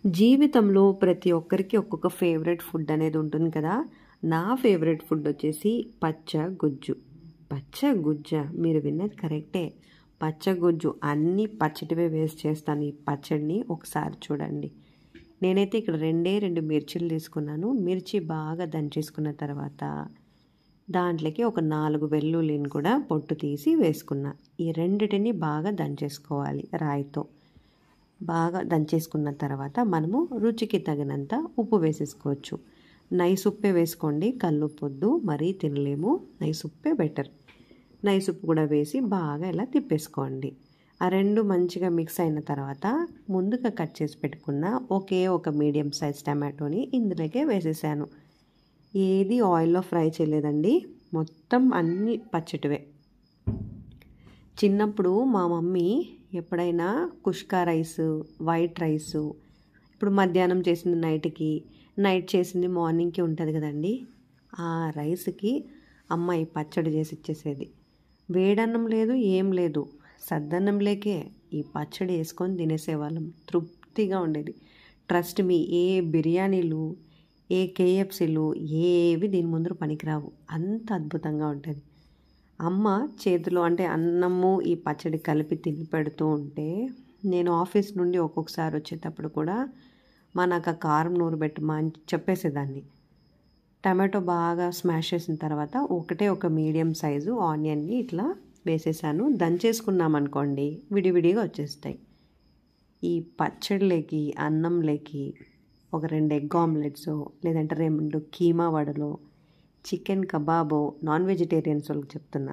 జీవితంలో ప్రతి ఒక్కరికి ఒక్కొక్క ఫేవరెట్ ఫుడ్ అనేది ఉంటుంది కదా. నా ఫేవరెట్ ఫుడ్ వచ్చేసి పచ్చగుజ్జు. పచ్చగుజ్జ మీరు విన్నది కరెక్టే. పచ్చగుజ్జు అన్నీ పచ్చటివే వేస్ట్ చేస్తాను. ఈ పచ్చడిని ఒకసారి చూడండి. నేనైతే ఇక్కడ రెండు మిర్చీలు తీసుకున్నాను. మిర్చి బాగా దంచేసుకున్న తర్వాత దాంట్లోకి ఒక 4 వెల్లుల్లిని కూడా పొట్టు తీసి వేసుకున్నా. ఈ రెండిటిని బాగా దంచేసుకోవాలి రాయితో. బాగా దంచేసుకున్న తర్వాత మనము రుచికి తగినంత ఉప్పు వేసేసుకోవచ్చు. నైస్ ఉప్పే వేసుకోండి, కల్లుప్పొద్దు, మరీ తినలేము. Nice ఉప్పే better. నైస్ ఉప్పు కూడా వేసి బాగా ఇలా తిప్పేసుకోండి. ఆ రెండు మంచిగా మిక్స్ అయిన తర్వాత ముందుగా కట్ చేసి పెట్టుకున్న ఒక మీడియం సైజ్ టమాటోని ఇందులోకే వేసేసాను. ఏది ఆయిల్లో ఫ్రై చేయలేదండి, మొత్తం అన్నీ పచ్చటివే. చిన్నప్పుడు మా మమ్మీ ఎప్పుడైనా కుష్కా రైస్, వైట్ రైసు, ఇప్పుడు మధ్యాహ్నం చేసింది నైట్కి, నైట్ చేసింది మార్నింగ్కి ఉంటుంది కదండి, ఆ రైస్కి అమ్మ ఈ పచ్చడి చేసి ఇచ్చేసేది. వేడన్నం లేదు, ఏం లేదు, సద్దన్నంలేకే ఈ పచ్చడి వేసుకొని తినేసేవాళ్ళం. తృప్తిగా ఉండేది. ట్రస్ట్ మీ, ఏ బిర్యానీలు, ఏ కేఎఫ్సీలు ఏవి దీని ముందు పనికిరావు. అంత అద్భుతంగా ఉంటుంది. అమ్మ చేతిలో అంటే అన్నము ఈ పచ్చడి కలిపి తిని పెడుతూ ఉంటే నేను ఆఫీస్ నుండి ఒక్కొక్కసారి వచ్చేటప్పుడు కూడా నాకు కారం నూరు పెట్టమా అని చెప్పేసేదాన్ని. టమాటో బాగా స్మాష్ చేసిన తర్వాత ఒక మీడియం సైజు ఆనియన్ని ఇట్లా వేసేసాను. దంచేసుకున్నామనుకోండి విడివిడిగా వచ్చేస్తాయి. ఈ పచ్చడిలోకి, అన్నంలోకి ఒక 2 ఎగ్ ఆమ్లెట్స్, లేదంటే 2 కీమా వడలో, చికెన్ కబాబో, నాన్ వెజిటేరియన్స్ వాళ్ళకి చెప్తున్నా,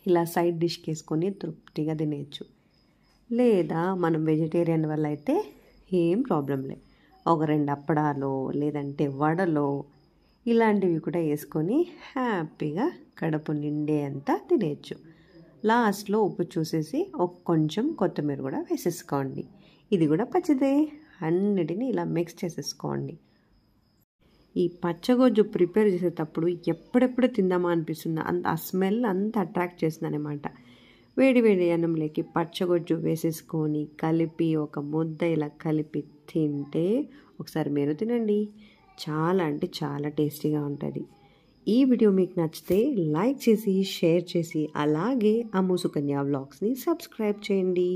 ఇలా సైడ్ డిష్కి వేసుకొని తృప్తిగా తినేయచ్చు. లేదా మనం వెజిటేరియన్ వల్ల అయితే ఏం ప్రాబ్లం లేదు, ఒక 2 అప్పడాలో లేదంటే వడలో ఇలాంటివి కూడా వేసుకొని హ్యాపీగా కడుపు నిండేంత తినేయచ్చు. లాస్ట్లో ఉప్పు చూసేసి కొంచెం కొత్తిమీర కూడా వేసేసుకోండి. ఇది కూడా పచ్చిదే. అన్నిటినీ ఇలా మిక్స్ చేసేసుకోండి. ఈ పచ్చగొజ్జు ప్రిపేర్ చేసేటప్పుడు ఎప్పుడెప్పుడు తిందామా అనిపిస్తుంది. ఆ స్మెల్ అంత అట్రాక్ట్ చేస్తుందన్నమాట. వేడి వేడి అన్నంలోకి పచ్చగొజ్జు వేసేసుకొని కలిపి ఒక ముద్ద ఇలా కలిపి తింటే ఒకసారి మీరు తినండి, చాలా అంటే చాలా టేస్టీగా ఉంటుంది. ఈ వీడియో మీకు నచ్చితే లైక్ చేసి, షేర్ చేసి, అలాగే అమ్ము సుకన్య వ్లాగ్స్ని సబ్స్క్రైబ్ చేయండి.